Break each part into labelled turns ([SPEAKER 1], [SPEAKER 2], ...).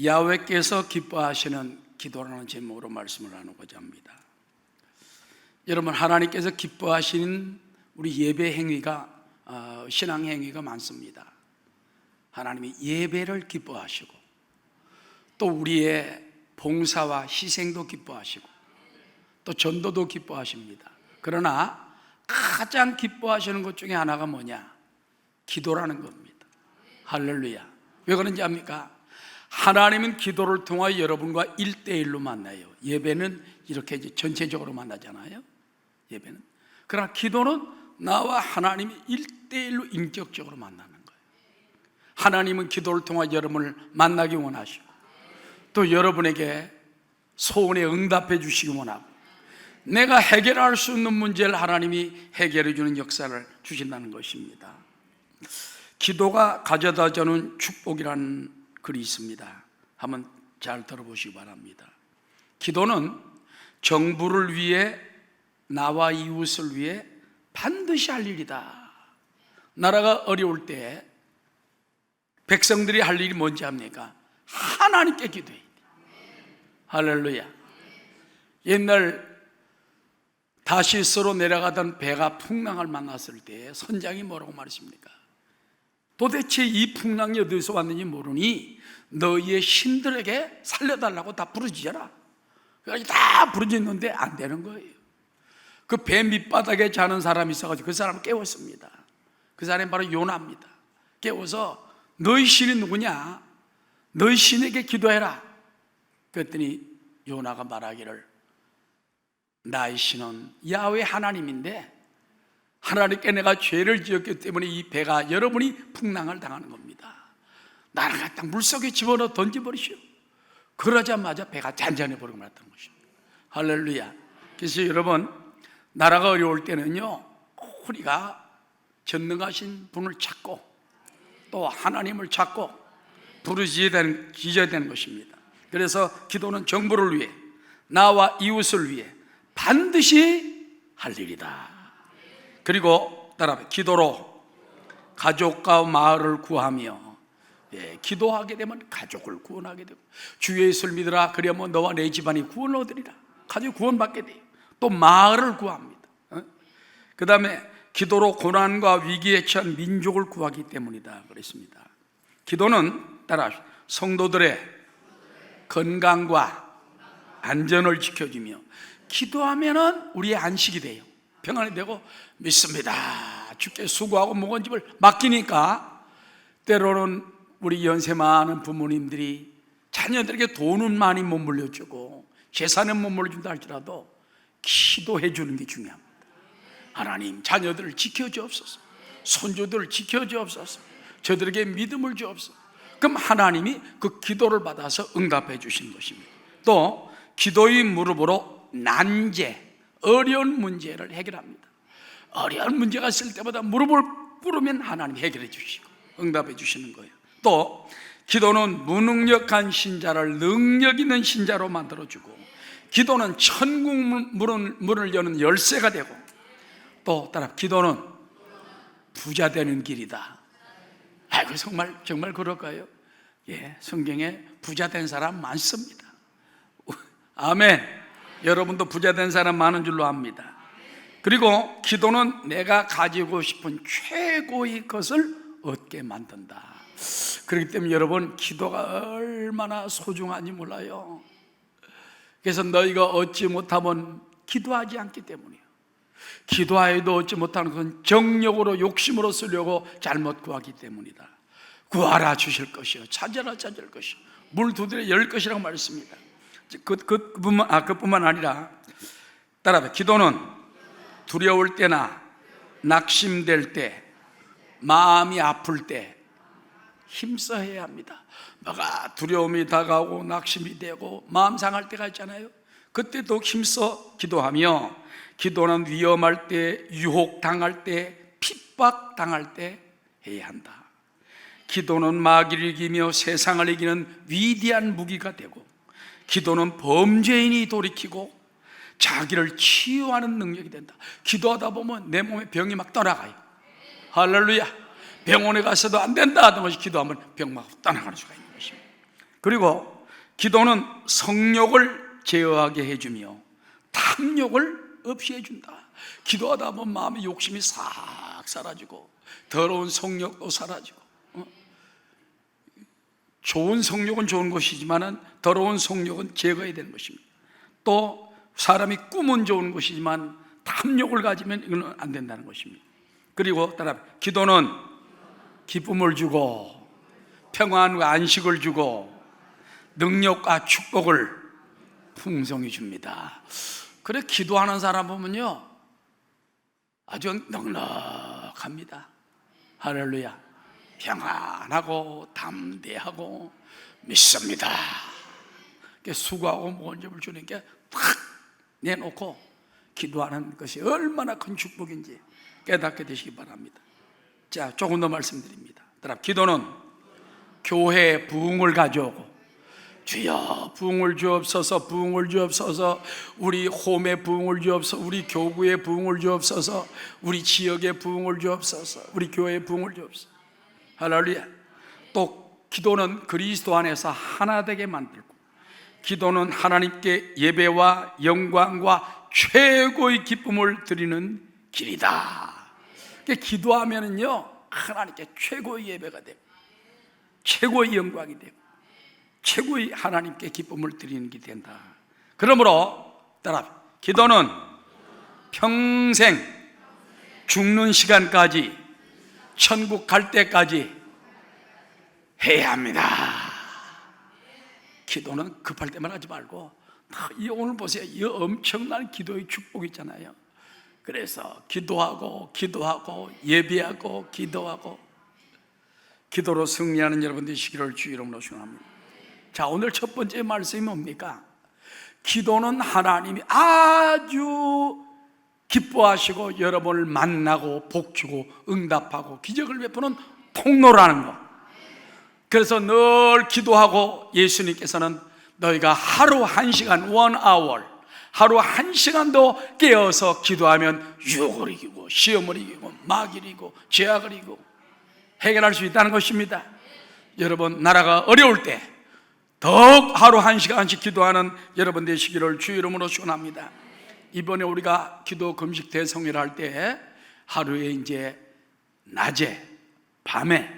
[SPEAKER 1] 야훼께서 기뻐하시는 기도라는 제목으로 말씀을 나누고자 합니다. 여러분, 하나님께서 기뻐하시는 우리 예배 행위가 신앙 행위가 많습니다. 하나님이 예배를 기뻐하시고 또 우리의 봉사와 희생도 기뻐하시고 또 전도도 기뻐하십니다. 그러나 가장 기뻐하시는 것 중에 하나가 뭐냐? 기도라는 겁니다. 할렐루야. 왜 그런지 압니까? 하나님은 기도를 통하여 여러분과 1대1로 만나요. 예배는 이렇게 이제 전체적으로 만나잖아요. 예배는. 그러나 기도는 나와 하나님이 1대1로 인격적으로 만나는 거예요. 하나님은 기도를 통하여 여러분을 만나기 원하시고 또 여러분에게 소원에 응답해 주시기 원하고 내가 해결할 수 없는 문제를 하나님이 해결해 주는 역사를 주신다는 것입니다. 기도가 가져다주는 축복이라는 글이 있습니다. 한번 잘 들어보시기 바랍니다. 기도는 정부를 위해 나와 이웃을 위해 반드시 할 일이다. 나라가 어려울 때 백성들이 할 일이 뭔지 압니까? 하나님께 기도해야 돼. 할렐루야. 옛날 다시스로 내려가던 배가 풍랑을 만났을 때 선장이 뭐라고 말했습니까? 도대체 이 풍랑이 어디서 왔는지 모르니 너희의 신들에게 살려달라고 다 부르짖어라. 그래서 다 부르짖는데 안 되는 거예요. 그 배 밑바닥에 자는 사람이 있어가지고 그 사람을 깨웠습니다. 그 사람이 바로 요나입니다. 깨워서 너희 신이 누구냐? 너희 신에게 기도해라. 그랬더니 요나가 말하기를 나의 신은 야훼 하나님인데 하나님께 내가 죄를 지었기 때문에 이 배가 여러분이 풍랑을 당하는 겁니다. 나를 갖다 물속에 집어넣어 던져버리시오. 그러자마자 배가 잔잔해 버리고 말았던 것입니다. 할렐루야. 그래서 여러분, 나라가 어려울 때는요, 우리가 전능하신 분을 찾고 또 하나님을 찾고 부르짖어야 되는 것입니다. 그래서 기도는 정부를 위해 나와 이웃을 위해 반드시 할 일이다. 그리고 따라합니다. 기도로 가족과 마을을 구하며, 기도하게 되면 가족을 구원하게 되고 주 예수를 믿으라 그러면 너와 내 집안이 구원을 얻으리라. 가족 구원받게 돼요. 또 마을을 구합니다. 그 다음에 기도로 고난과 위기에 처한 민족을 구하기 때문이다 그랬습니다. 기도는 따라합니다. 성도들의 건강과 안전을 지켜주며 기도하면은 우리의 안식이 돼요. 평안이 되고 믿습니다. 주께 수고하고 무거운 집을 맡기니까 때로는 우리 연세 많은 부모님들이 자녀들에게 돈은 많이 못 물려주고 재산은 못 물려준다 할지라도 기도해 주는 게 중요합니다. 하나님, 자녀들을 지켜주옵소서, 손주들을 지켜주옵소서, 저들에게 믿음을 주옵소서. 그럼 하나님이 그 기도를 받아서 응답해 주시는 것입니다. 또 기도의 무릎으로 난제, 어려운 문제를 해결합니다. 어려운 문제가 있을 때마다 무릎을 꿇으면 하나님 해결해 주시고 응답해 주시는 거예요. 또 기도는 무능력한 신자를 능력 있는 신자로 만들어주고 기도는 천국 문을 여는 열쇠가 되고 또 따라 기도는 부자 되는 길이다. 아이고, 정말 그럴까요? 예, 성경에 부자 된 사람 많습니다. 아멘. 여러분도 부자 된 사람 많은 줄로 압니다. 그리고 기도는 내가 가지고 싶은 최고의 것을 얻게 만든다. 그렇기 때문에 여러분, 기도가 얼마나 소중한지 몰라요. 그래서 너희가 얻지 못하면 기도하지 않기 때문이에요. 기도하여도 얻지 못하는 것은 정욕으로 욕심으로 쓰려고 잘못 구하기 때문이다. 구하라 주실 것이요, 찾아라 찾을 것이요, 물 두드려 열 것이라고 말했습니다. 그뿐만 아니라 따라합니다. 기도는 두려울 때나 낙심될 때, 마음이 아플 때 힘써 해야 합니다. 뭐가 두려움이 다가오고 낙심이 되고 마음 상할 때가 있잖아요. 그때 더 힘써 기도하며 기도는 위험할 때, 유혹 당할 때, 핍박 당할 때 해야 한다. 기도는 마귀를 이기며 세상을 이기는 위대한 무기가 되고 기도는 범죄인이 돌이키고 자기를 치유하는 능력이 된다. 기도하다 보면 내 몸에 병이 막 떠나가요. 할렐루야. 병원에 가서도 안 된다 하던 것이 기도하면 병 막 떠나가는 수가 있는 것입니다. 그리고 기도는 성욕을 제어하게 해주며 탐욕을 없이 해준다. 기도하다 보면 마음의 욕심이 싹 사라지고 더러운 성욕도 사라지고, 좋은 성욕은 좋은 것이지만 더러운 성욕은 제거해야 되는 것입니다. 또 사람이 꿈은 좋은 것이지만 탐욕을 가지면 이건 안 된다는 것입니다. 그리고 따라 기도는 기쁨을 주고 평안과 안식을 주고 능력과 축복을 풍성히 줍니다. 그래 기도하는 사람 보면요 아주 넉넉합니다. 할렐루야. 평안하고 담대하고 믿습니다. 수고하고 무거운 점을 주님께 탁 내놓고 기도하는 것이 얼마나 큰 축복인지 깨닫게 되시기 바랍니다. 자, 조금 더 말씀드립니다. 기도는 교회의 부흥을 가져오고, 주여 부흥을 주옵소서, 부흥을 주옵소서, 우리 홈의 부흥을 주옵소서, 우리 교구의 부흥을 주옵소서, 우리 지역의 부흥을 주옵소서, 우리 교회의 부흥을 주옵소서. 할렐루야. 또 기도는 그리스도 안에서 하나 되게 만들고, 기도는 하나님께 예배와 영광과 최고의 기쁨을 드리는 길이다. 기도하면은요 하나님께 최고의 예배가 되고 최고의 영광이 되고 최고의 하나님께 기쁨을 드리는 길이 된다. 그러므로 따라 기도는 평생 죽는 시간까지 천국 갈 때까지 해야 합니다. 기도는 급할 때만 하지 말고, 오늘 보세요. 이 엄청난 기도의 축복이 있잖아요. 그래서 기도하고 예배하고 기도하고 기도로 승리하는 여러분 되시기를 주 이름으로 축원합니다. 자, 오늘 첫 번째 말씀이 뭡니까? 기도는 하나님이 아주 기뻐하시고 여러분을 만나고 복주고 응답하고 기적을 베푸는 통로라는 것. 그래서 늘 기도하고 예수님께서는 너희가 하루 1시간 1hour 하루 1시간도 깨어서 기도하면 유혹을 이기고 시험을 이기고 마귀를 이기고 죄악을 이기고 해결할 수 있다는 것입니다. 여러분 나라가 어려울 때 더욱 하루 1시간씩 기도하는 여러분 되시기를 주 이름으로 축원합니다. 이번에 우리가 기도 금식 대성회를 할 때 하루에 이제 낮에 밤에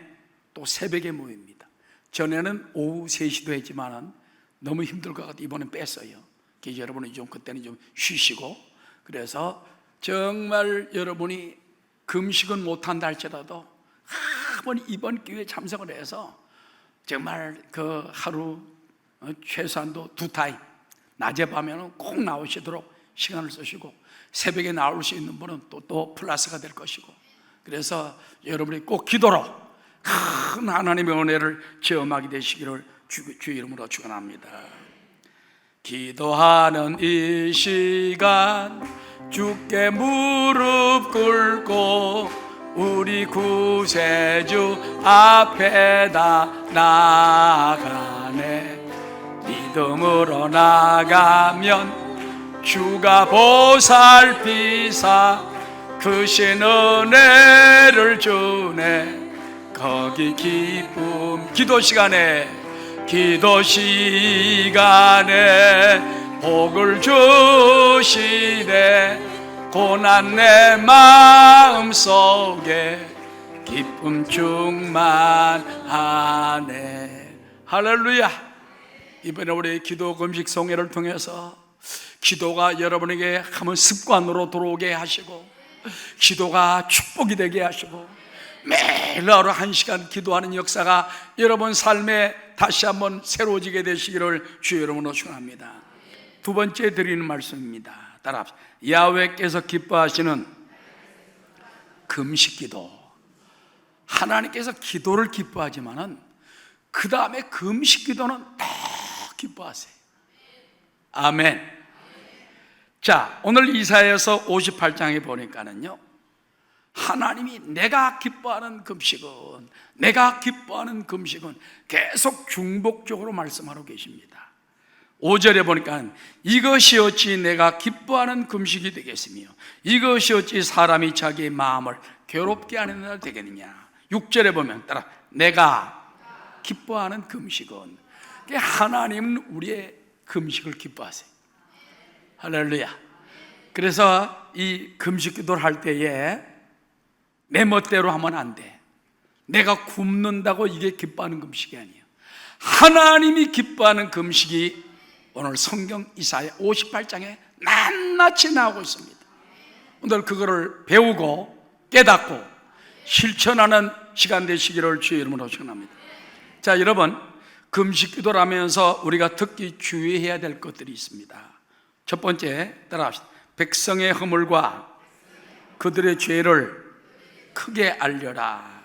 [SPEAKER 1] 또 새벽에 모입니다. 전에는 오후 3시도 했지만은 너무 힘들 것 같아 이번엔 뺐어요. 그래서 여러분이 좀 그때는 좀 쉬시고, 그래서 정말 여러분이 금식은 못한다 할지라도 한번 이번 기회에 참석을 해서 정말 그 하루 최소한도 2타임 낮에 밤에는 꼭 나오시도록 시간을 쓰시고, 새벽에 나올 수 있는 분은 또 플러스가 될 것이고, 그래서 여러분이 꼭 기도로 큰 하나님의 은혜를 체험하게 되시기를 주 이름으로 축원합니다. 기도하는 이 시간 주께 무릎 꿇고 우리 구세주 앞에다 나가네. 믿음으로 나가면 주가 보살피사 크신 은혜를 주네. 거기 기쁨 기도 시간에 복을 주시네. 고난 내 마음속에 기쁨 충만하네. 할렐루야. 이번에 우리 기도 금식 성회를 통해서 기도가 여러분에게 한번 습관으로 들어오게 하시고, 기도가 축복이 되게 하시고, 매일 하루 1시간 기도하는 역사가 여러분 삶에 다시 한번 새로워지게 되시기를 주 이름으로 축원합니다. 두 번째 드리는 말씀입니다. 따라합시다. 야훼께서 기뻐하시는 금식기도. 하나님께서 기도를 기뻐하지만은 그 다음에 금식기도는 더 기뻐하세요. 아멘. 자, 오늘 이사야서 58장에 보니까는요, 하나님이 내가 기뻐하는 금식은 계속 중복적으로 말씀하고 계십니다. 5절에 보니까 이것이 어찌 내가 기뻐하는 금식이 되겠으며 이것이 어찌 사람이 자기의 마음을 괴롭게 하는 날 되겠느냐. 6절에 보면 따라 내가 기뻐하는 금식은 하나님은 우리의 금식을 기뻐하세요. 할렐루야. 그래서 이 금식 기도를 할 때에 내 멋대로 하면 안 돼. 내가 굶는다고 이게 기뻐하는 금식이 아니에요. 하나님이 기뻐하는 금식이 오늘 성경 이사야 58장에 낱낱이 나오고 있습니다. 오늘 그거를 배우고 깨닫고 실천하는 시간 되시기를 주의 이름으로 축원합니다. 자, 여러분, 금식 기도를 하면서 우리가 특히 주의해야 될 것들이 있습니다. 첫 번째, 따라합시다. 백성의 허물과 그들의 죄를 크게 알려라.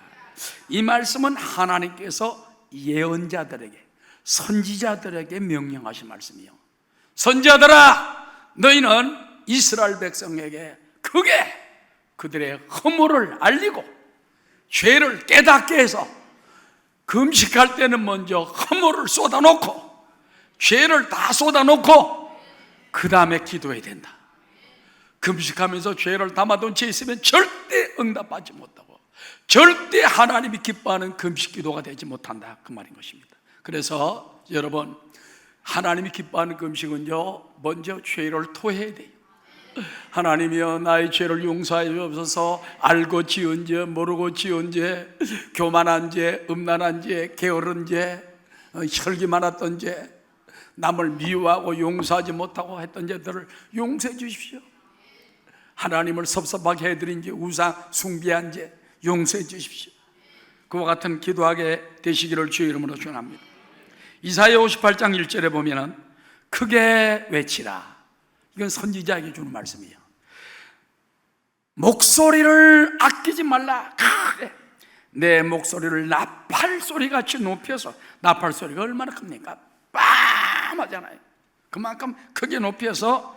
[SPEAKER 1] 이 말씀은 하나님께서 예언자들에게, 선지자들에게 명령하신 말씀이요. 선지자들아, 너희는 이스라엘 백성에게 크게 그들의 허물을 알리고 죄를 깨닫게 해서 금식할 때는 먼저 허물을 쏟아놓고 죄를 다 쏟아놓고 그 다음에 기도해야 된다. 금식하면서 죄를 담아둔 채 있으면 절대 응답받지 못하고 절대 하나님이 기뻐하는 금식 기도가 되지 못한다, 그 말인 것입니다. 그래서 여러분, 하나님이 기뻐하는 금식은요, 먼저 죄를 토해야 돼요. 하나님이여, 나의 죄를 용서하여 주옵소서. 알고 지은 죄, 모르고 지은 죄, 교만한 죄, 음란한 죄, 게으른 죄, 혈기 많았던 죄, 남을 미워하고 용서하지 못하고 했던 죄들을 용서해 주십시오. 하나님을 섭섭하게 해드린 죄, 우상 숭배한 죄 용서해 주십시오. 그와 같은 기도하게 되시기를 주의 이름으로 축원합니다. 이사야 58장 1절에 보면은 크게 외치라. 이건 선지자에게 주는 말씀이에요. 목소리를 아끼지 말라. 크게 내 목소리를 나팔 소리같이 높여서, 나팔 소리가 얼마나 큽니까? 빰 하잖아요. 그만큼 크게 높여서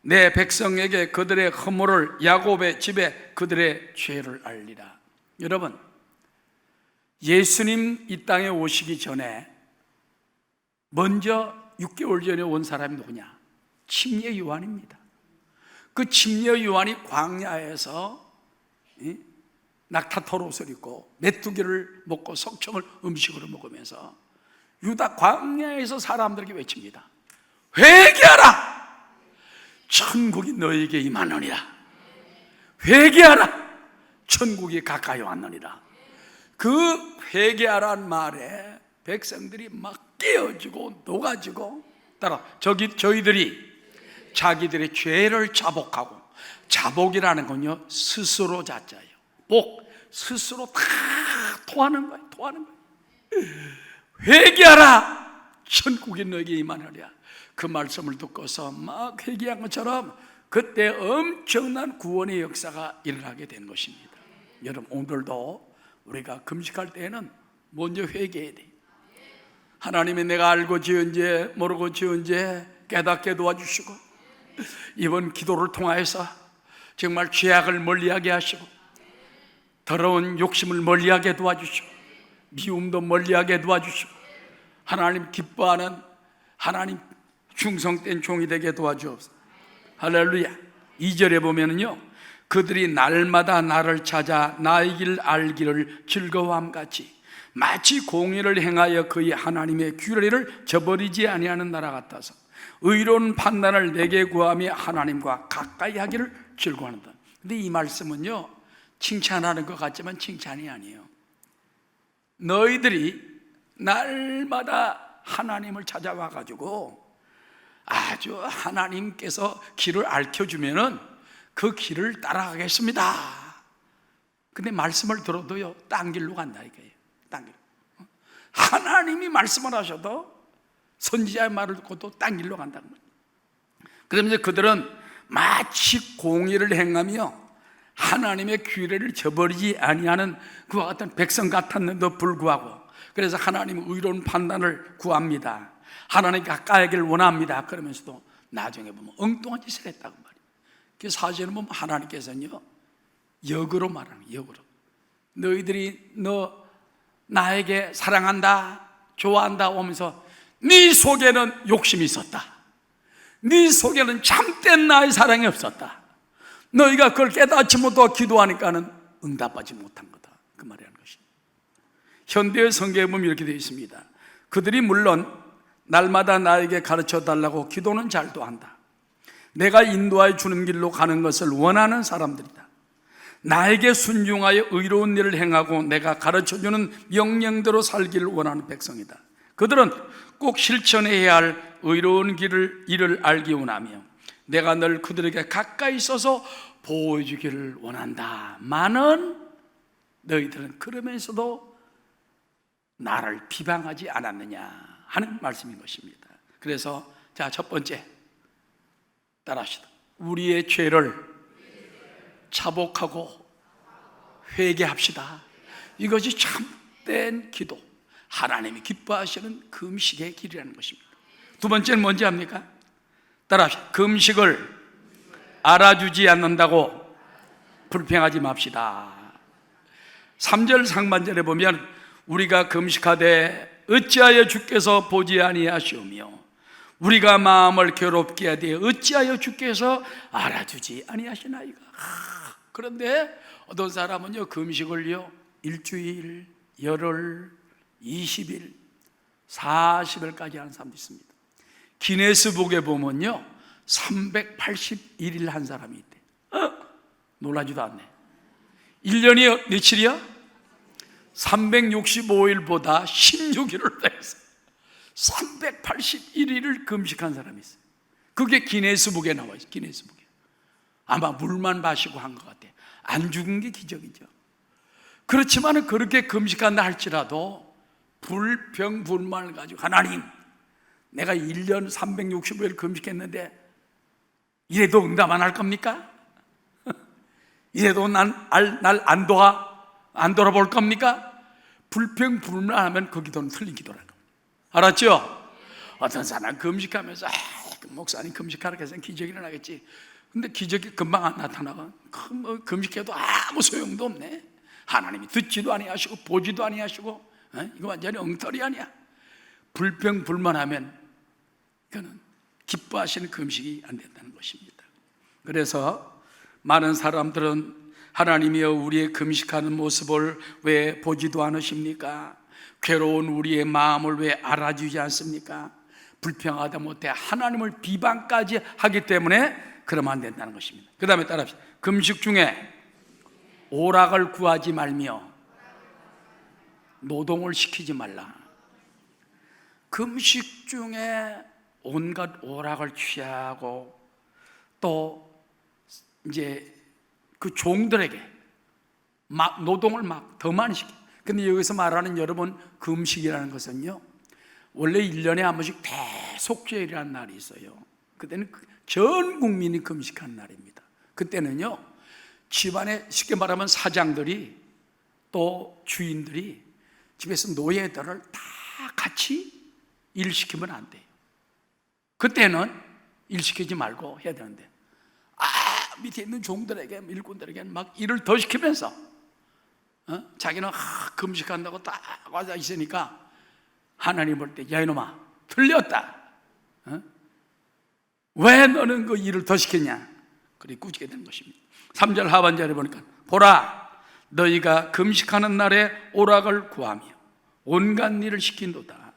[SPEAKER 1] 내 백성에게 그들의 허물을, 야곱의 집에 그들의 죄를 알리라. 여러분, 예수님 이 땅에 오시기 전에 먼저 6개월 전에 온 사람이 누구냐? 침례 요한입니다. 그 침례 요한이 광야에서 낙타토롯을 입고 메뚜기를 먹고 석청을 음식으로 먹으면서 유다 광야에서 사람들에게 외칩니다. 회개하라! 천국이 너에게 임하느니라. 회개하라! 천국이 가까이 왔느니라. 그 회개하라는 말에 백성들이 막 깨어지고 녹아지고, 따라 저희들이 자기들의 죄를 자복하고, 자복이라는 건요 스스로 자자예요. 복, 스스로 다 토하는 거예요. 토하는 거예요. 회개하라! 천국이 너에게 임하느니라. 그 말씀을 듣고서 막 회개한 것처럼 그때 엄청난 구원의 역사가 일어나게 된 것입니다. 여러분, 오늘도 우리가 금식할 때에는 먼저 회개해야 돼요. 하나님이 내가 알고 지은 죄, 모르고 지은 죄 깨닫게 도와주시고, 이번 기도를 통하여서 정말 죄악을 멀리하게 하시고, 더러운 욕심을 멀리하게 도와주시고, 미움도 멀리하게 도와주시고, 하나님 기뻐하는, 하나님 충성된 종이 되게 도와주옵소서. 할렐루야. 2절에 보면은요, 그들이 날마다 나를 찾아 나의 길 알기를 즐거워함같이 마치 공의를 행하여 그의 하나님의 규례를 저버리지 아니하는 나라 같아서 의로운 판단을 내게 구하며 하나님과 가까이 하기를 즐거워한다. 근데 이 말씀은요, 칭찬하는 것 같지만 칭찬이 아니에요. 너희들이 날마다 하나님을 찾아와 가지고 아주 하나님께서 길을 알려주면은 그 길을 따라가겠습니다. 근데 말씀을 들어도요, 딴 길로 간다 이거예요. 딴 길. 하나님이 말씀을 하셔도, 선지자의 말을 듣고도 딴 길로 간다는 거예요. 그러면서 그들은 마치 공의를 행하며 하나님의 규례를 저버리지 아니하는 그와 같은 백성 같았는데도 불구하고, 그래서 하나님의 의로운 판단을 구합니다. 하나님 가까이 하기를 원합니다. 그러면서도 나중에 보면 엉뚱한 짓을 했다고 말이에요. 그 사실은 보면 하나님께서는요, 역으로 말하는 거예요. 역으로. 너희들이 너 나에게 사랑한다, 좋아한다 하면서 네 속에는 욕심이 있었다. 네 속에는 참된 나의 사랑이 없었다. 너희가 그걸 깨닫지 못하고 기도하니까는 응답하지 못한 거다. 그 말이라는 것입니다. 현대의 성경에 보면 이렇게 되어 있습니다. 그들이 물론 날마다 나에게 가르쳐 달라고 기도는 잘도 한다. 내가 인도하여 주는 길로 가는 것을 원하는 사람들이다. 나에게 순종하여 의로운 일을 행하고 내가 가르쳐주는 명령대로 살기를 원하는 백성이다. 그들은 꼭 실천해야 할 의로운 일을 알기 원하며 내가 늘 그들에게 가까이 있어서 보여주기를 원한다. 많은 너희들은 그러면서도 나를 비방하지 않았느냐 하는 말씀인 것입니다. 그래서 자, 첫 번째 따라합시다. 우리의 죄를 자복하고 회개합시다. 이것이 참된 기도, 하나님이 기뻐하시는 금식의 길이라는 것입니다. 두 번째는 뭔지 압니까? 따라합시다. 금식을 알아주지 않는다고 불평하지 맙시다. 3절 상반절에 보면 우리가 금식하되 어찌하여 주께서 보지 아니하시오며 우리가 마음을 괴롭게 하되 어찌하여 주께서 알아주지 아니하시나이까. 그런데 어떤 사람은요 금식을요 일주일, 열흘, 20일, 40일까지 하는 사람도 있습니다. 기네스북에 보면요 381일 한 사람이 있대. 놀라지도 않네. 1년이 며칠이야? 365일보다 16일을 더해서 381일을 금식한 사람이 있어요. 그게 기네스북에 나와 있어요. 기네스북에. 아마 물만 마시고 한 것 같아요. 안 죽은 게 기적이죠. 그렇지만 그렇게 금식한다 할지라도 불평불만을 가지고 하나님, 내가 1년 365일 금식했는데 이래도 응답 안 할 겁니까? 이래도 날 안 돌아볼 겁니까? 불평불만하면 그 기도는 틀린 기도라는 겁니다. 알았죠? 어떤 사람 금식하면서 목사님 금식하라 해서 기적이 일어나겠지. 근데 기적이 금방 안 나타나고 금식해도 아무 소용도 없네. 하나님이 듣지도 아니하시고 보지도 아니하시고 이거 완전히 엉터리 아니야. 불평불만하면 그는 기뻐하시는 금식이 안 된다는 것입니다. 그래서 많은 사람들은 하나님이여 우리의 금식하는 모습을 왜 보지도 않으십니까? 괴로운 우리의 마음을 왜 알아주지 않습니까? 불평하다 못해 하나님을 비방까지 하기 때문에 그러면 안 된다는 것입니다. 그 다음에 따라합시다. 금식 중에 오락을 구하지 말며 노동을 시키지 말라. 금식 중에 온갖 오락을 취하고 또 이제 그 종들에게 막 노동을 막 더 많이 시켜. 근데 여기서 말하는 여러분 금식이라는 것은요 원래 1년에 한 번씩 대속죄일이라는 날이 있어요. 그때는 전 국민이 금식하는 날입니다. 그때는요 집안에 쉽게 말하면 사장들이 또 주인들이 집에서 노예들을 다 같이 일시키면 안 돼요. 그때는 일시키지 말고 해야 되는데 밑에 있는 종들에게 일꾼들에게는 막 일을 더 시키면서 자기는 금식한다고 딱 와서 있으니까 하나님 볼 때 야 이놈아 틀렸다. 왜 너는 그 일을 더 시켰냐? 그리 꾸짖게 되는 것입니다. 3절 하반절에 보니까 보라 너희가 금식하는 날에 오락을 구하며 온갖 일을 시킨도다.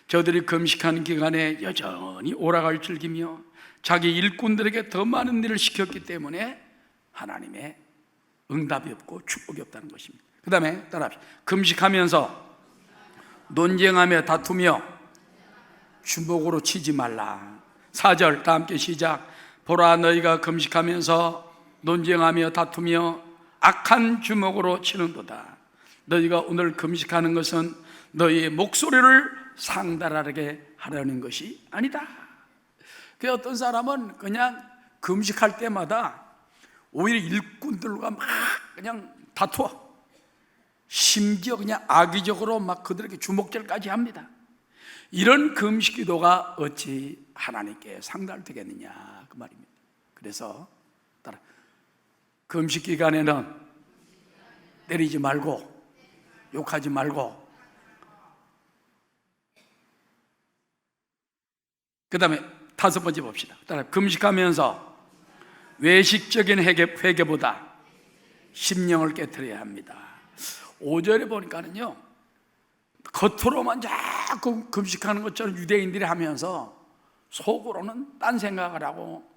[SPEAKER 1] 저들이 금식하는 기간에 여전히 오락을 즐기며 자기 일꾼들에게 더 많은 일을 시켰기 때문에 하나님의 응답이 없고 축복이 없다는 것입니다. 그 다음에 따라합시다. 금식하면서 논쟁하며 다투며 주먹으로 치지 말라. 4절 다 함께 시작. 보라 너희가 금식하면서 논쟁하며 다투며 악한 주먹으로 치는도다. 너희가 오늘 금식하는 것은 너희의 목소리를 상달하게 하려는 것이 아니다. 그 어떤 사람은 그냥 금식할 때마다 오히려 일꾼들과 막 그냥 다투어. 심지어 그냥 악의적으로 막 그들에게 주먹질까지 합니다. 이런 금식 기도가 어찌 하나님께 상달되겠느냐 그 말입니다. 그래서 따라 금식 기간에는 때리지 말고 욕하지 말고 그 다음에 5번째 봅시다. 따라 금식하면서 외식적인 회개보다 심령을 깨트려야 합니다. 5절에 보니까는요 겉으로만 잘 그 금식하는 것처럼 유대인들이 하면서 속으로는 딴 생각을 하고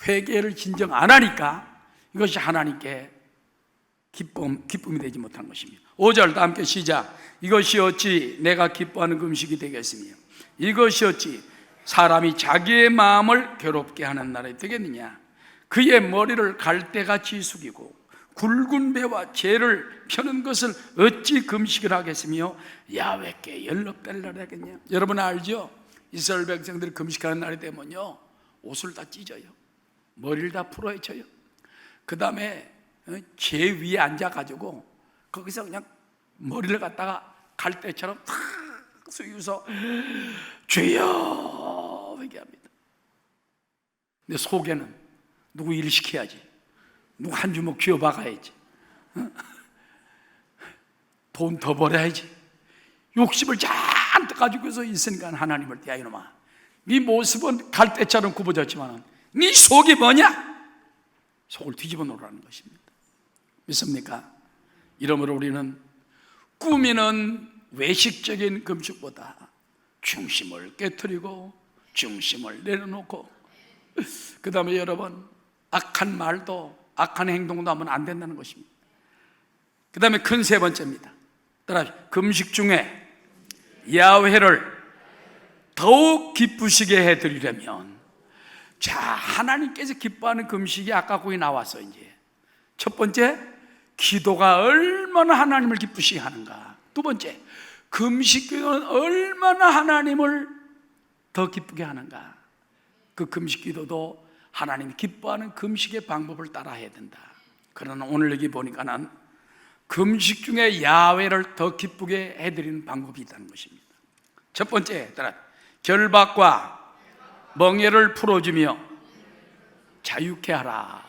[SPEAKER 1] 회개를 진정 안 하니까 이것이 하나님께 기쁨이 되지 못한 것입니다. 5절 다 함께 시작. 이것이 어찌 내가 기뻐하는 금식이 되겠으며 이것이 어찌 사람이 자기의 마음을 괴롭게 하는 날이 되겠느냐. 그의 머리를 갈대같이 숙이고 굵은 배와 죄를 펴는 것을 어찌 금식을 하겠으며 야훼께 연락될 날이 하겠냐. 여러분 알죠? 이스라엘 백성들이 금식하는 날이 되면요 옷을 다 찢어요. 머리를 다 풀어헤쳐요. 그 다음에 죄 위에 앉아가지고 거기서 그냥 머리를 갖다가 갈대처럼 탁 숙여서 죄여 회개합니다. 근데 속에는 누구 일 시켜야지, 누구 한 주먹 쥐어박아야지, 돈 더 벌어야지, 욕심을 잔뜩 가지고서 있으니까 하나님을 야 이놈아, 네 모습은 갈대처럼 굽어졌지만 네 속이 뭐냐? 속을 뒤집어 놓으라는 것입니다. 믿습니까? 이러므로 우리는 꾸미는 외식적인 금식보다 중심을 깨트리고 중심을 내려놓고, 그 다음에 여러분 악한 말도 악한 행동도 하면 안 된다는 것입니다. 그 다음에 큰 세 번째입니다. 따라 금식 중에 야훼를 더욱 기쁘시게 해드리려면, 자, 하나님께서 기뻐하는 금식이 아까 거기 나왔어. 이제 첫 번째, 기도가 얼마나 하나님을 기쁘시게 하는가. 두 번째, 금식 기도는 얼마나 하나님을 더 기쁘게 하는가. 그 금식 기도도 하나님이 기뻐하는 금식의 방법을 따라 해야 된다. 그러나 오늘 여기 보니까는 금식 중에 야훼를 더 기쁘게 해드리는 방법이 있다는 것입니다. 첫 번째, 결박과 멍에를 풀어주며 자유케 하라.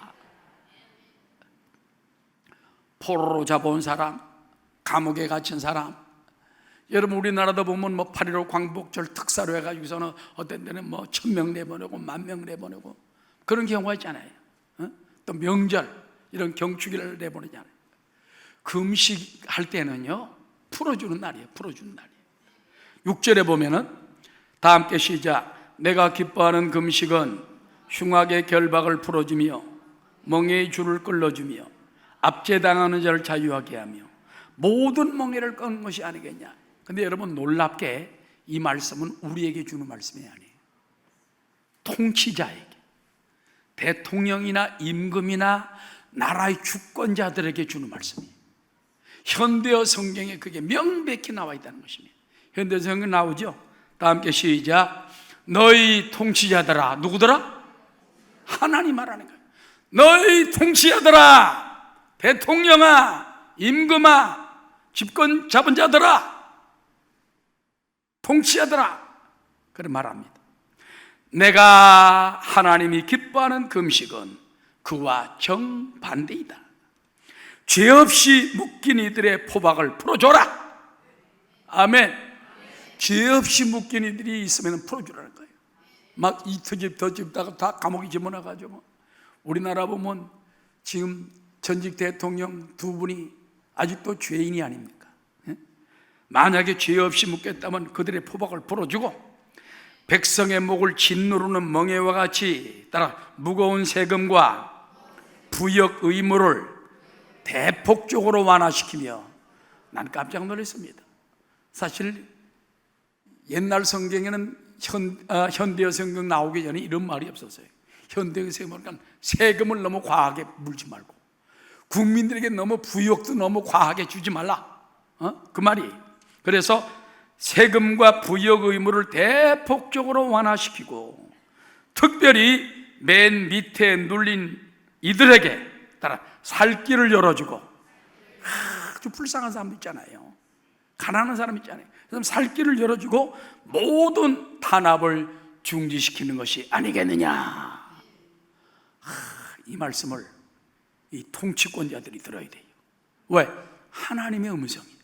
[SPEAKER 1] 포로로 잡아온 사람, 감옥에 갇힌 사람, 여러분 우리나라도 보면 뭐 8.15 광복절 특사로 해가지고서는 어떤 데는 뭐 1,000명 내보내고 10,000명 내보내고 그런 경우가 있잖아요. 또 명절 이런 경축일을 내보내잖아요. 금식할 때는요 풀어주는 날이에요. 풀어주는 날이에요. 6절에 보면은 다 함께 시작. 내가 기뻐하는 금식은 흉악의 결박을 풀어주며 멍에의 줄을 끌어주며 압제당하는 자를 자유하게 하며 모든 멍에를 끄는 것이 아니겠냐. 근데 여러분 놀랍게 이 말씀은 우리에게 주는 말씀이 아니에요. 통치자에게, 대통령이나 임금이나 나라의 주권자들에게 주는 말씀이에요. 현대어 성경에 그게 명백히 나와 있다는 것입니다. 현대어 성경 나오죠? 다 함께 시작. 너희 통치자들아. 누구더라? 하나님 말하는 거예요. 너희 통치자들아, 대통령아, 임금아, 집권 잡은 자들아, 통치자들아, 그런 말합니다. 내가 하나님이 기뻐하는 금식은 그와 정반대이다. 죄 없이 묶인 이들의 포박을 풀어줘라. 아멘. 죄 없이 묶인 이들이 있으면 풀어주라는 거예요. 막 이터집 더집다가 다 감옥에 집어넣어가지고, 우리나라 보면 지금 전직 대통령 두 분이 아직도 죄인이 아닙니까? 만약에 죄 없이 묶였다면 그들의 포박을 풀어주고, 백성의 목을 짓누르는 멍에와 같이 따라 무거운 세금과 부역 의무를 대폭적으로 완화시키며, 난 깜짝 놀랐습니다. 사실 옛날 성경에는 현대어 성경 나오기 전에 이런 말이 없었어요. 현대어 성경은 세금을 너무 과하게 물지 말고 국민들에게 너무 부역도 너무 과하게 주지 말라, 그 말이. 그래서 세금과 부역 의무를 대폭적으로 완화시키고, 특별히 맨 밑에 눌린 이들에게 따라 살 길을 열어주고, 아주 불쌍한 사람 있잖아요. 가난한 사람 있잖아요. 그래서 살 길을 열어주고 모든 탄압을 중지시키는 것이 아니겠느냐. 이 말씀을 이 통치권자들이 들어야 돼요. 왜? 하나님의 음성이에요.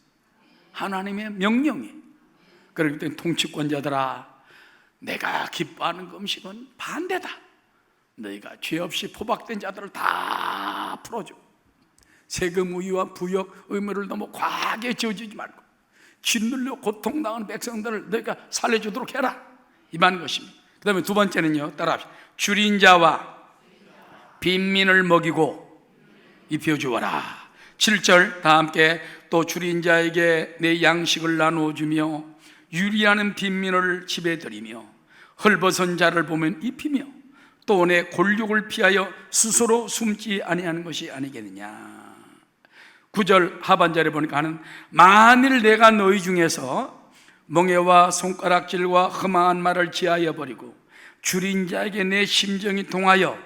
[SPEAKER 1] 하나님의 명령이에요. 그렇기 때문에 통치권자들아, 내가 기뻐하는 금식은 반대다. 너희가 죄 없이 포박된 자들을 다 풀어줘. 세금 우위와 부역 의무를 너무 과하게 지어주지 말고, 짓눌려 고통당하는 백성들을 너희가 살려주도록 해라, 이 말 것입니다. 그 다음에 두 번째는요, 따라합시다. 줄인 자와 빈민을 먹이고 입혀주어라. 7절 다 함께. 또 줄인 자에게 내 양식을 나누어주며 유리하는 빈민을 집에 들이며 헐벗은 자를 보면 입히며 또 내 골육을 피하여 스스로 숨지 아니하는 것이 아니겠느냐. 9절 하반절에 보니까 하는, 만일 내가 너희 중에서 멍에와 손가락질과 험한 말을 지하여 버리고 줄인 자에게 내 심정이 동하여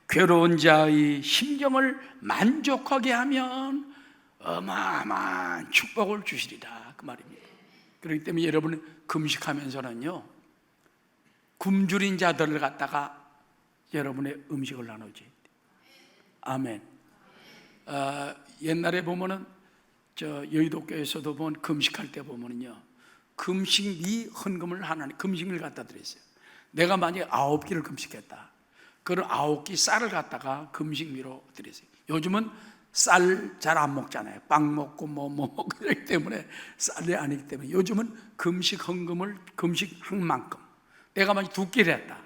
[SPEAKER 1] 괴로운 자의 심정을 만족하게 하면 어마어마한 축복을 주시리라, 그 말입니다. 그렇기 때문에 여러분 금식하면서는요, 굶주린 자들을 갖다가 여러분의 음식을 나눠줘야 돼요. 아멘. 옛날에 보면은 여의도교에서도 보면 금식할 때 보면은요, 금식미 헌금을 하나님 금식미를 갖다 드렸어요. 내가 만약에 9끼를 금식했다, 그런 9끼 쌀을 갖다가 금식미로 드렸어요. 요즘은 쌀 잘 안 먹잖아요. 빵 먹고 뭐 먹고 그렇기 때문에 쌀이 아니기 때문에 요즘은 금식 헌금을 금식한 만큼, 내가 만약 2끼를 했다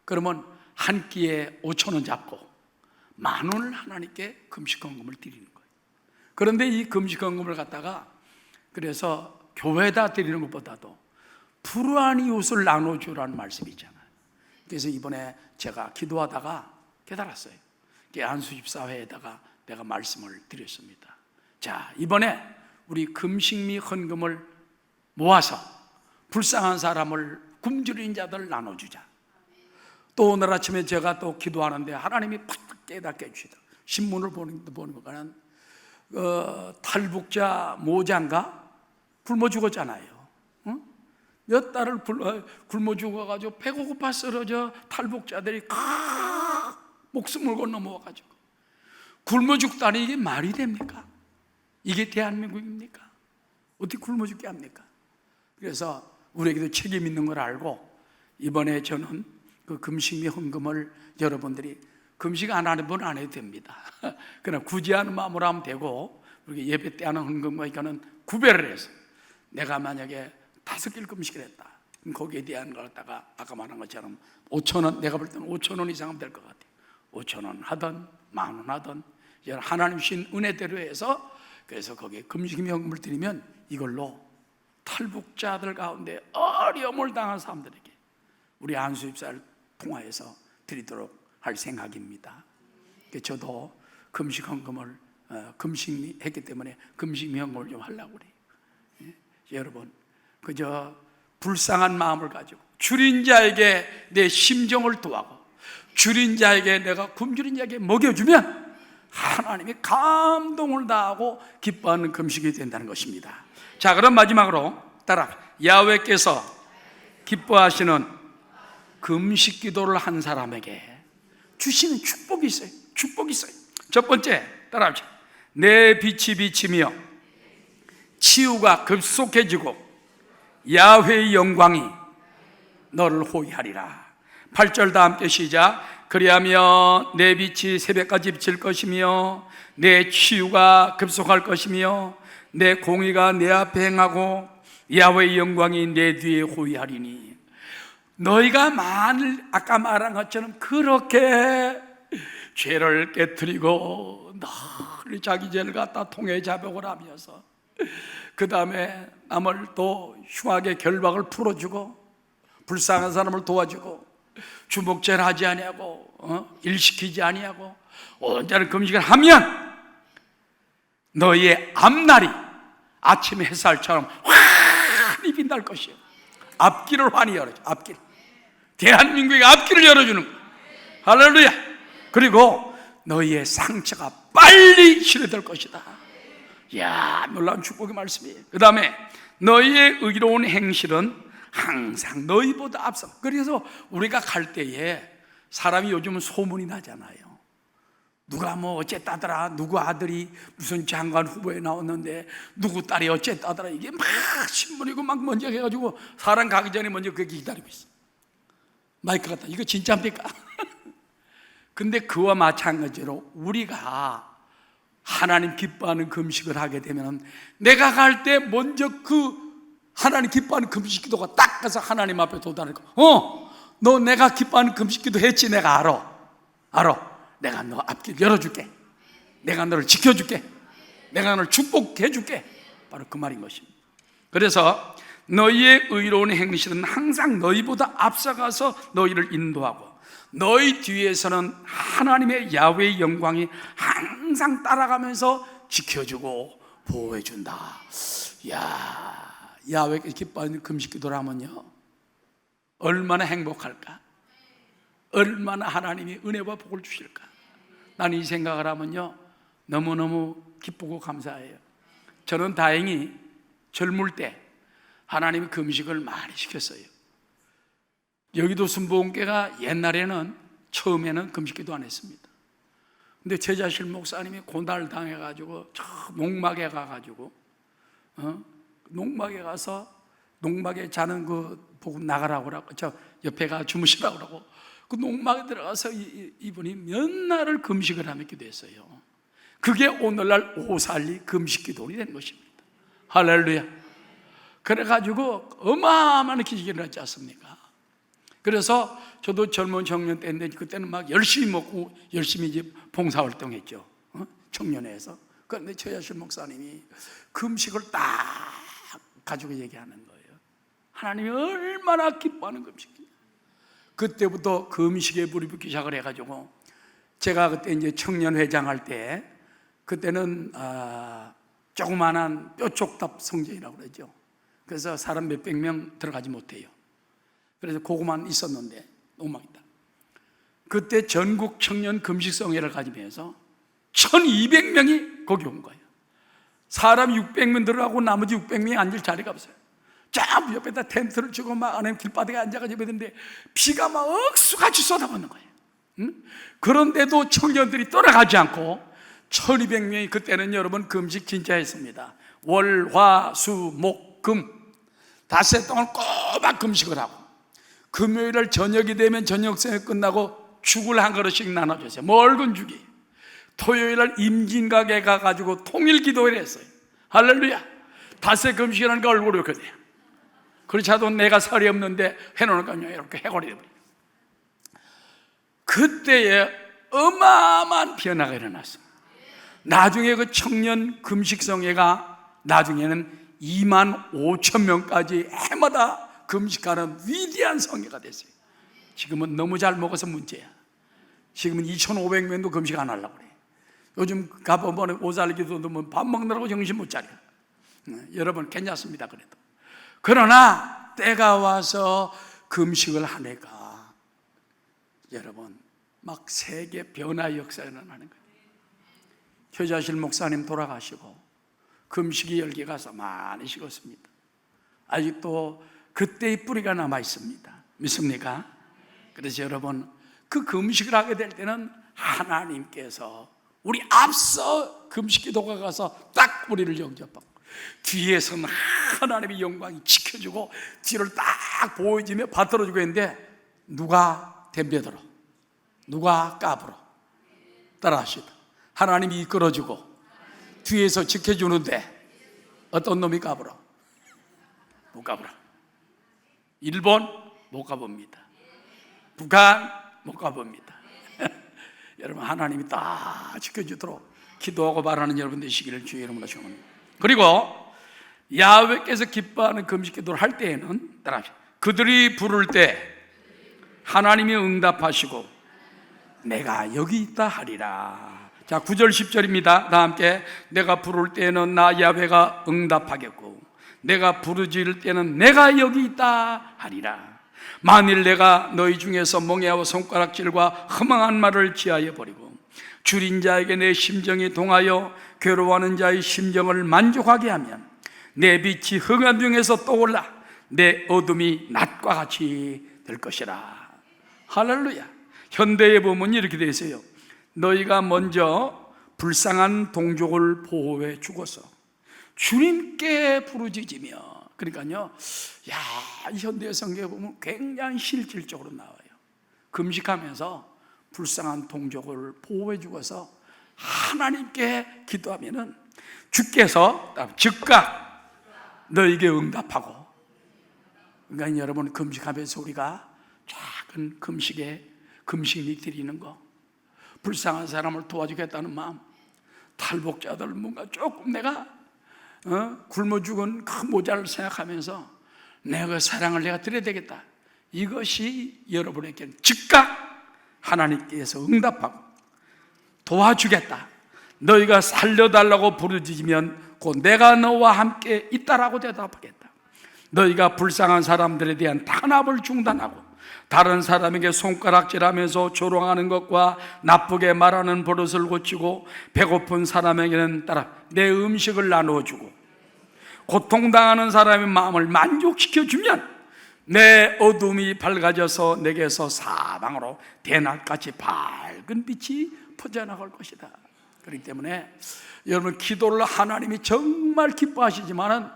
[SPEAKER 1] 그러면 한 끼에 5,000원 잡고 10,000원을 하나님께 금식 헌금을 드리는 거예요. 그런데 이 금식 헌금을 갖다가 그래서 교회에다 드리는 것보다도 불우한 이웃을 나눠주라는 말씀이 있잖아요. 그래서 이번에 제가 기도하다가 깨달았어요. 안수집사회에다가 내가 말씀을 드렸습니다. 자, 이번에 우리 금식미 헌금을 모아서 불쌍한 사람을 굶주린 자들 나눠주자. 또 오늘 아침에 제가 또 기도하는데 하나님이 팍 깨닫게 해주시다. 신문을 보니까는 탈북자 모장가 굶어 죽었잖아요. 응? 몇 달을 굶어 죽어가지고 배가 고파 쓰러져 탈북자들이 목숨을 건너 모아가지고 굶어 죽다니, 이게 말이 됩니까? 이게 대한민국입니까? 어떻게 굶어 죽게 합니까? 그래서 우리에게도 책임 있는 걸 알고 이번에 저는 그 금식미 헌금을 여러분들이 금식 안 하는 분은 안 해도 됩니다. 그러나 굳이 하는 마음으로 하면 되고, 우리 예배 때 하는 헌금과 이거는 구별을 해서 내가 만약에 5끼를 금식을 했다, 그럼 거기에 대한 걸 갖다가 아까 말한 것처럼 5,000원, 내가 볼 때는 5,000원 이상은 될 것 같아요. 5,000원 하든 10,000원 하든 하나님 주신 은혜대로 해서, 그래서 거기에 금식미 헌금을 드리면 이걸로 탈북자들 가운데 어려움을 당한 사람들에게 우리 안수집사를 통하여서 드리도록 할 생각입니다. 저도 금식 헌금을 금식했기 때문에 금식미 헌금을 좀 하려고 그래요. 여러분, 그저 불쌍한 마음을 가지고 줄인 자에게 내 심정을 도하고 줄인 자에게 내가 굶주린 자에게 먹여주면 하나님이 감동을 다하고 기뻐하는 금식이 된다는 것입니다. 자, 그럼 마지막으로 따라, 야훼께서 기뻐하시는 금식 기도를 한 사람에게 주시는 축복이 있어요. 축복이 있어요. 첫 번째, 따라합시다. 내 빛이 비치며 치유가 급속해지고 야훼의 영광이 너를 호위하리라. 8절 다 함께 시작. 그리하면 내 빛이 새벽까지 비칠 것이며 내 치유가 급속할 것이며 내 공의가 내 앞에 행하고 야훼의 영광이 내 뒤에 호위하리니. 너희가 만일 아까 말한 것처럼 그렇게 죄를 깨뜨리고 늘 자기 죄를 갖다 통해 자복을 하면서 그 다음에 남을 또 흉악의 결박을 풀어주고 불쌍한 사람을 도와주고 주목질 하지 아니하고 일시키지 아니하고 온전한 금식을 하면 너희의 앞날이 아침 햇살처럼 환히 빛날 것이요. 앞길을 환히 열어줘. 앞길, 대한민국의 앞길을 열어주는 거야. 할렐루야. 그리고 너희의 상처가 빨리 치료될 것이다. 이야, 놀라운 축복의 말씀이에요. 그 다음에 너희의 의로운 행실은 항상 너희보다 앞서. 그래서 우리가 갈 때에 사람이 요즘은 소문이 나잖아요. 누가 뭐 어쨌다더라, 누구 아들이 무슨 장관 후보에 나왔는데 누구 딸이 어쨌다더라, 이게 막 신문이고 막 먼저 해가지고 사람 가기 전에 먼저 그게 기다리고 있어. 마이크 갖다, 이거 진짜입니까? 근데 그와 마찬가지로 우리가 하나님 기뻐하는 금식을 하게 되면 내가 갈 때 먼저 그 하나님 기뻐하는 금식 기도가 딱 가서 하나님 앞에 도달하고, 너 내가 기뻐하는 금식 기도 했지? 내가 알아. 내가 너 앞길 열어줄게. 내가 너를 지켜줄게. 내가 너를 축복해줄게. 바로 그 말인 것입니다. 그래서 너희의 의로운 행실은 항상 너희보다 앞서가서 너희를 인도하고, 너희 뒤에서는 하나님의 야훼의 영광이 항상 따라가면서 지켜주고 보호해준다. 야훼가 기뻐하는 금식 기도라면요, 얼마나 행복할까? 얼마나 하나님이 은혜와 복을 주실까? 나는 이 생각을 하면요, 너무너무 기쁘고 감사해요. 저는 다행히 젊을 때 하나님이 금식을 많이 시켰어요. 여기도 순복음교회가 옛날에는 처음에는 금식기도 안 했습니다. 근데 제자실 목사님이 고난을 당해가지고 저 농막에 가가지고 농막에 가서 농막에 자는 그 보고 나가라고 그러고, 저 옆에 가 주무시라고 그러고, 그 농막에 들어가서 이분이 몇 날을 금식을 하며 기도했어요. 그게 오늘날 오살리 금식기도이 된 것입니다. 할렐루야. 그래가지고 어마어마한 기적이 일어났지 않습니까? 그래서 저도 젊은 청년 때인데 그때는 막 열심히 먹고 열심히 이제 봉사활동했죠. 청년회에서. 그런데 최야실 목사님이 금식을 딱 가지고 얘기하는 거예요. 하나님이 얼마나 기뻐하는 금식이냐. 그때부터 금식에 불이 붙기 시작을 해가지고, 제가 그때 이제 청년회장 할 때, 그때는 조그만한 뾰족탑 성전이라고 그러죠. 그래서 사람 몇백 명 들어가지 못해요. 그래서 그거만 있었는데 농막이다. 그때 전국 청년 금식성회를 가지면서 1200명이 거기 온 거예요. 사람 600명 들어가고 나머지 600명이 앉을 자리가 없어요. 쫙 옆에다 텐트를 치고 막 안에 길바닥에 앉아가지고 있는데 비가 막 억수같이 쏟아붓는 거예요. 그런데도 청년들이 떠나가지 않고 1200명이, 그때는 여러분 금식 진짜 했습니다. 월, 화, 수, 목, 금 닷새 동안 꼬박 금식을 하고, 금요일날 저녁이 되면 저녁성회 끝나고 죽을 한 그릇씩 나눠줬어요. 멀건 죽이. 토요일날 임진각에 가가지고 통일 기도를 했어요. 할렐루야. 닷새 금식이라는 게 얼굴이 이렇게 돼요. 그렇지 않아도 내가 살이 없는데 해놓으니까 이렇게 해골이 돼버려요. 그때에 어마어마한 변화가 일어났습니다. 나중에 그 청년 금식성회가 나중에는 25,000명까지 해마다 금식하는 위대한 성회가 됐어요. 지금은 너무 잘 먹어서 문제야. 지금은 2,500명도 금식 안 하려고 그래. 요즘 가보면 오살기도 밥 먹느라고 정신 못 차려. 여러분 괜찮습니다. 그래도 그러나 때가 와서 금식을 하니까 여러분 막 세계 변화 역사가 일어나는 거예요. 효자실 목사님 돌아가시고 금식이 열기 가서 많이 식었습니다. 아직도 그때의 뿌리가 남아 있습니다. 믿습니까? 그래서 여러분 그 금식을 하게 될 때는 하나님께서 우리 앞서 금식 기도가 가서 딱 우리를 영접하고, 뒤에서는 하나님의 영광이 지켜주고 뒤를 딱 보여주며 받들어주고 있는데, 누가 덤벼들어, 누가 까불어? 따라하시다. 하나님이 이끌어주고 뒤에서 지켜주는데 어떤 놈이 까불어? 못 까불어. 일본 못 가봅니다. 북한 못 가봅니다. 여러분 하나님이 딱 지켜주도록 기도하고 바라는 여러분 되시기를 주의 이름으로 축원합니다. 그리고 야훼께서 기뻐하는 금식 기도를 할 때에는 따라합시다. 그들이 부를 때 하나님이 응답하시고 내가 여기 있다 하리라. 자, 9절 10절입니다. 다 함께. 내가 부를 때는 나 야훼가 응답하겠고 내가 부르짖을 때는 내가 여기 있다 하리라. 만일 내가 너희 중에서 멍에와 손가락질과 허망한 말을 지하여 버리고 줄인 자에게 내 심정이 동하여 괴로워하는 자의 심정을 만족하게 하면 내 빛이 흑암 중에서 떠올라 내 어둠이 낮과 같이 될 것이라. 할렐루야. 현대에 보면 이렇게 되어 있어요. 너희가 먼저 불쌍한 동족을 보호해 주고서 주님께 부르짖으며. 그러니까요, 이 현대 성경에 보면 굉장히 실질적으로 나와요. 금식하면서 불쌍한 동족을 보호해 주고서 하나님께 기도하면은 주께서 즉각 너에게 응답하고 그러니까 여러분, 금식하면서 우리가 작은 금식이 드리는 거, 불쌍한 사람을 도와주겠다는 마음, 탈북자들 뭔가 조금 내가 굶어 죽은 그 모자를 생각하면서 내가 그 사랑을 내가 드려야 되겠다, 이것이 여러분에게 즉각 하나님께서 응답하고 도와주겠다, 너희가 살려달라고 부르짖으면 곧 내가 너와 함께 있다라고 대답하겠다. 너희가 불쌍한 사람들에 대한 탄압을 중단하고 다른 사람에게 손가락질하면서 조롱하는 것과 나쁘게 말하는 버릇을 고치고 배고픈 사람에게는 따라 내 음식을 나누어주고 고통당하는 사람의 마음을 만족시켜주면 내 어둠이 밝아져서 내게서 사방으로 대낮같이 밝은 빛이 퍼져나갈 것이다. 그렇기 때문에 여러분, 기도를 하나님이 정말 기뻐하시지만은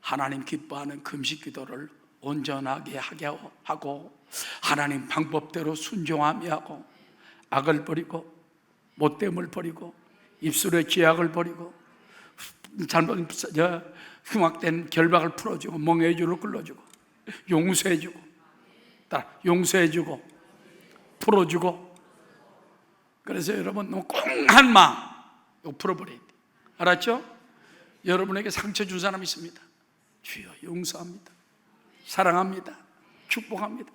[SPEAKER 1] 하나님 기뻐하는 금식 기도를 온전하게 하게 하고 하나님 방법대로 순종하며 하고 악을 버리고 못됨을 버리고 입술의 죄악을 버리고 잘못 흉악된 결박을 풀어주고 멍에의 줄을 끌어주고 용서해주고 용서해주고 풀어주고. 그래서 여러분, 너무 꽁한 마음 이거 풀어버려야 돼. 알았죠? 여러분에게 상처 준 사람 있습니다. 주여 용서합니다, 사랑합니다, 축복합니다.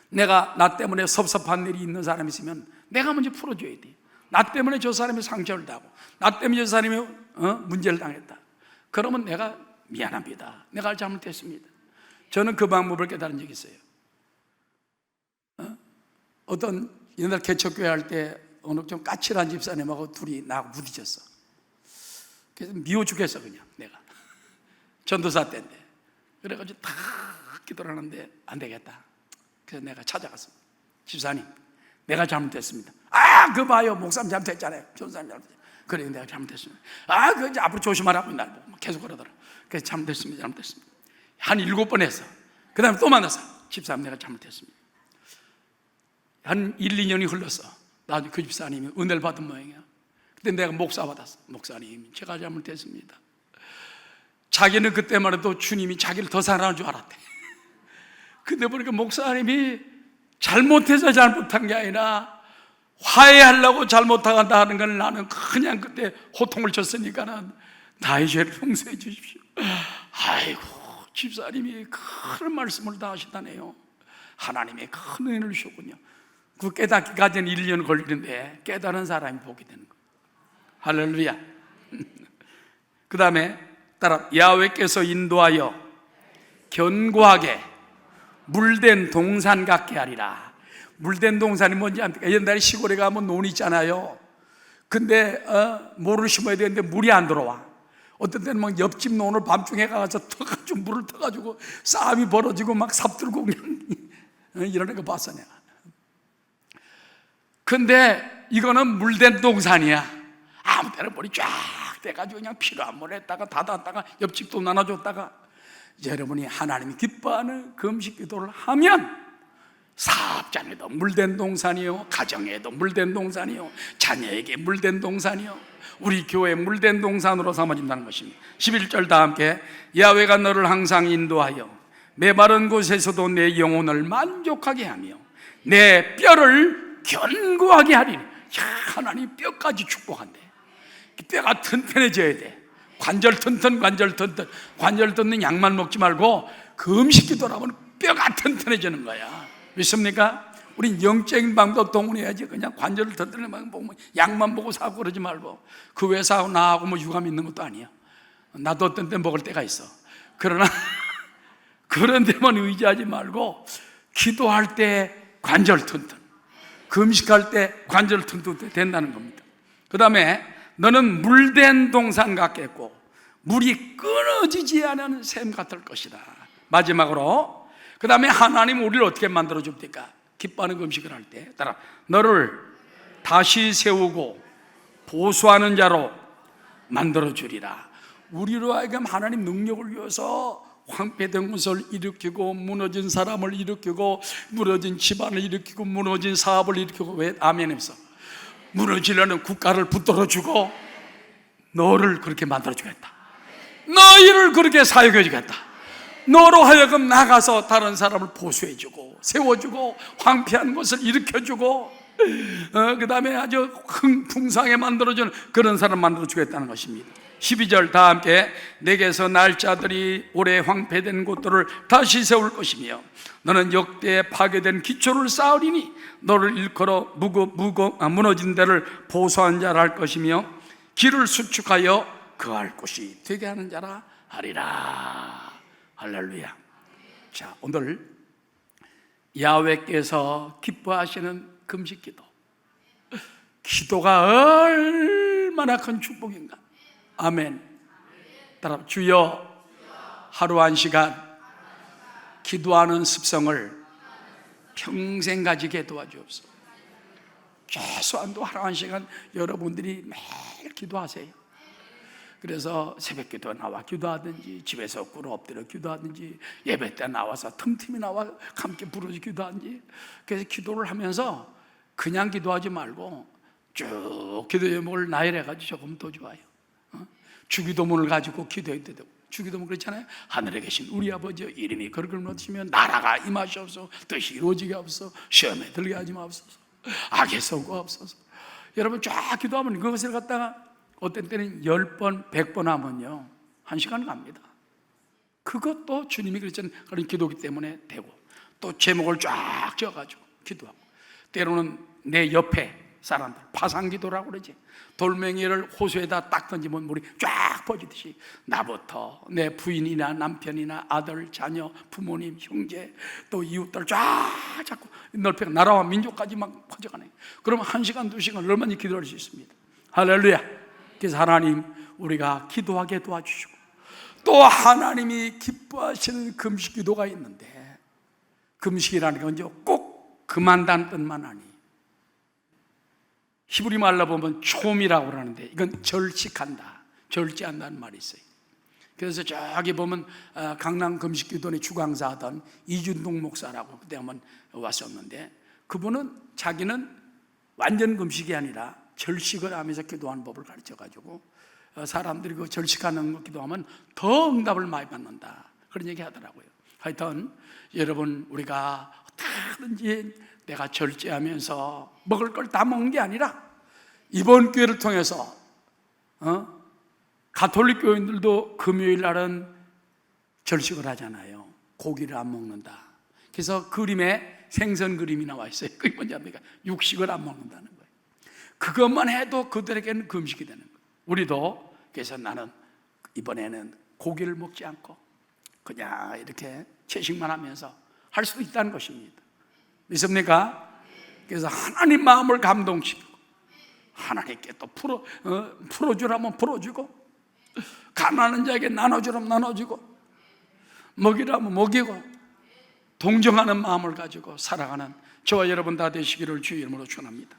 [SPEAKER 1] 내가 나 때문에 섭섭한 일이 있는 사람이 있으면 내가 먼저 풀어줘야 돼. 나 때문에 저 사람이 상처를 당하고 나 때문에 저 사람이 문제를 당했다. 그러면 내가 미안합니다, 내가 잘못했습니다. 저는 그 방법을 깨달은 적이 있어요. 어떤 옛날 개척교회 할 때 어느 좀 까칠한 집사님하고 둘이 나하고 부딪혔어. 그래서 미워 죽겠어 그냥 내가. 전도사 때인데. 그래가지고 다 기도를 하는데 안 되겠다. 그래서 내가 찾아갔어. 집사님, 내가 잘못했습니다. 그 봐요, 목사님 잘못했잖아요, 전사님 잘못했잖아요. 그래, 내가 잘못했습니다. 그 이제 앞으로 조심하라고 날 보고 계속 그러더라. 그래서 잘못했습니다. 한 7번 했어. 그 다음에 또 만났어. 집사님, 내가 잘못했습니다. 한 1, 2년이 흘렀어. 나중에 그 집사님이 은혜를 받은 모양이야. 그때 내가 목사 받았어. 목사님, 제가 잘못했습니다. 자기는 그때만 해도 주님이 자기를 더 사랑하는 줄 알았대. 근데 보니까 목사님이 잘못해서 잘못한 게 아니라 화해하려고 잘못한다 하는 걸 나는 그냥 그때 호통을 쳤으니까는 나의 죄를 용서해 주십시오. 아이고, 집사님이 큰 말씀을 다 하시다네요. 하나님의 큰 은혜를 주셨군요. 그 깨닫기까지는 1년 걸리는데 깨달은 사람이 보게 되는 거예요. 할렐루야. 그 다음에 따라 야훼께서 인도하여 견고하게 물된 동산 같게 하리라. 물된 동산이 뭔지 압니까? 옛날에 시골에 가면 논 있잖아요. 근데 모를 심어야 되는데 물이 안 들어와. 어떤 때는 막 옆집 논을 밤중에 가서 터가지고 물을 터가지고 싸움이 벌어지고 막 삽들고 그냥 이러는 거 봤어 내가. 근데 이거는 물된 동산이야. 아무 때나 물이 쫙 돼가지고 그냥 필요한 물 했다가 닫았다가 옆집도 나눠줬다가. 여러분이 하나님이 기뻐하는 금식 기도를 하면 사업장에도 물된 동산이요, 가정에도 물된 동산이요, 자녀에게 물된 동산이요, 우리 교회 물된 동산으로 삼아진다는 것입니다. 11절 다 함께. 야훼가 너를 항상 인도하여 메마른 곳에서도 내 영혼을 만족하게 하며 내 뼈를 견고하게 하리니. 하나님 뼈까지 축복한대. 뼈가 튼튼해져야 돼. 관절 튼튼. 관절 튼튼 약만 먹지 말고 그 음식 기도라면 뼈가 튼튼해지는 거야. 믿습니까? 우린 영적인 방법 동원해야지. 그냥 관절을 튼튼하게 보면 약만 보고 사고 그러지 말고. 그 회사하고 나하고 뭐 유감 있는 것도 아니야. 나도 어떤 때 먹을 때가 있어. 그러나 그런 데만 의지하지 말고 기도할 때 관절 튼튼, 금식할 때 관절 튼튼 된다는 겁니다. 그 다음에 너는 물된 동산 같겠고 물이 끊어지지 않는 샘 같을 것이다. 마지막으로 그 다음에 하나님 우리를 어떻게 만들어 줍니까? 기뻐하는 금식을 할 때 따라 너를 다시 세우고 보수하는 자로 만들어 주리라. 우리로 하여금 하나님 능력을 위해서 황폐된 것을 일으키고 무너진 사람을 일으키고 무너진 집안을 일으키고 무너진 사업을 일으키고. 왜 아멘 했어? 무너지려는 국가를 붙들어 주고 너를 그렇게 만들어 주겠다. 너희를 그렇게 사역해 주겠다. 너로 하여금 나가서 다른 사람을 보수해주고 세워주고 황폐한 것을 일으켜주고 그 다음에 아주 풍성하게 만들어주는 그런 사람 만들어주겠다는 것입니다. 12절 다 함께 내게서 날 자들이 오래 황폐된 곳들을 다시 세울 것이며 너는 역대에 파괴된 기초를 쌓으리니 너를 일컬어 무너진 데를 보수한 자라 할 것이며 길을 수축하여 거할 곳이 되게 하는 자라 하리라. 할렐루야. 자, 오늘 야훼께서 기뻐하시는 금식기도, 기도가 얼마나 큰 축복인가. 아멘. 따라 주여 하루 한 시간 기도하는 습성을 평생 가지게 도와주옵소서. 최소한도 하루 한 시간 여러분들이 매일 기도하세요. 그래서 새벽 기도 나와 기도하든지 집에서 꿇어 엎드려 기도하든지 예배 때 나와서 틈틈이 나와 함께 부르지 기도하든지. 그래서 기도를 하면서 그냥 기도하지 말고 쭉 기도 제목을 나열해가지고 조금 더 좋아요. 주기도문을 가지고 기도해야 되고, 주기도문 그렇잖아요. 하늘에 계신 우리 아버지 이름이 거룩을 높이시면 나라가 임하시옵소서. 뜻이 이루어지게 하옵소서. 시험에 들게 하지 마옵소서. 악에서 구하옵소서. 여러분 쫙 기도하면 그것을 갖다가 어떤 때는 10번 100번 하면요 1시간 갑니다. 그것도 주님이 그랬잖아요. 그런 기도기 때문에 되고, 또 제목을 쫙 지어가지고 기도하고, 때로는 내 옆에 사람들 파상기도라고 그러지. 돌멩이를 호수에다 딱 던지면 물이 쫙 퍼지듯이 나부터 내 부인이나 남편이나 아들, 자녀, 부모님, 형제, 또 이웃들 쫙 잡고 넓혀 나라와 민족까지 막 퍼져가네. 그러면 1시간 2시간 얼마나 기도할 수 있습니다. 할렐루야. 그래서 하나님 우리가 기도하게 도와주시고, 또 하나님이 기뻐하시는 금식 기도가 있는데, 금식이라는 건 꼭 그만다는 뜻만 아니, 히브리 말로 보면 촘이라고 그러는데 이건 절식한다, 절제한다는 말이 있어요. 그래서 저기 보면 강남 금식기도원의 주강사 하던 이준동 목사라고 그때 한번 왔었는데, 그분은 자기는 완전 금식이 아니라 절식을 하면서 기도하는 법을 가르쳐가지고 사람들이 그 절식하는 거 기도하면 더 응답을 많이 받는다, 그런 얘기 하더라고요. 하여튼 여러분 우리가 어떻게든지 내가 절제하면서 먹을 걸 다 먹는 게 아니라, 이번 기회를 통해서 가톨릭 교인들도 금요일 날은 절식을 하잖아요. 고기를 안 먹는다. 그래서 그림에 생선 그림이 나와 있어요. 그게 뭔지 압니까? 육식을 안 먹는다는 거예요. 그것만 해도 그들에게는 금식이 되는 거예요. 우리도 그래서 나는 이번에는 고기를 먹지 않고 그냥 이렇게 채식만 하면서 할 수도 있다는 것입니다. 믿습니까? 그래서 하나님 마음을 감동시키고, 하나님께 또 풀어주라면 풀어주고, 가난한 자에게 나눠주라면 나눠주고, 먹이라면 먹이고, 동정하는 마음을 가지고 살아가는 저와 여러분 다 되시기를 주의 이름으로 축원합니다.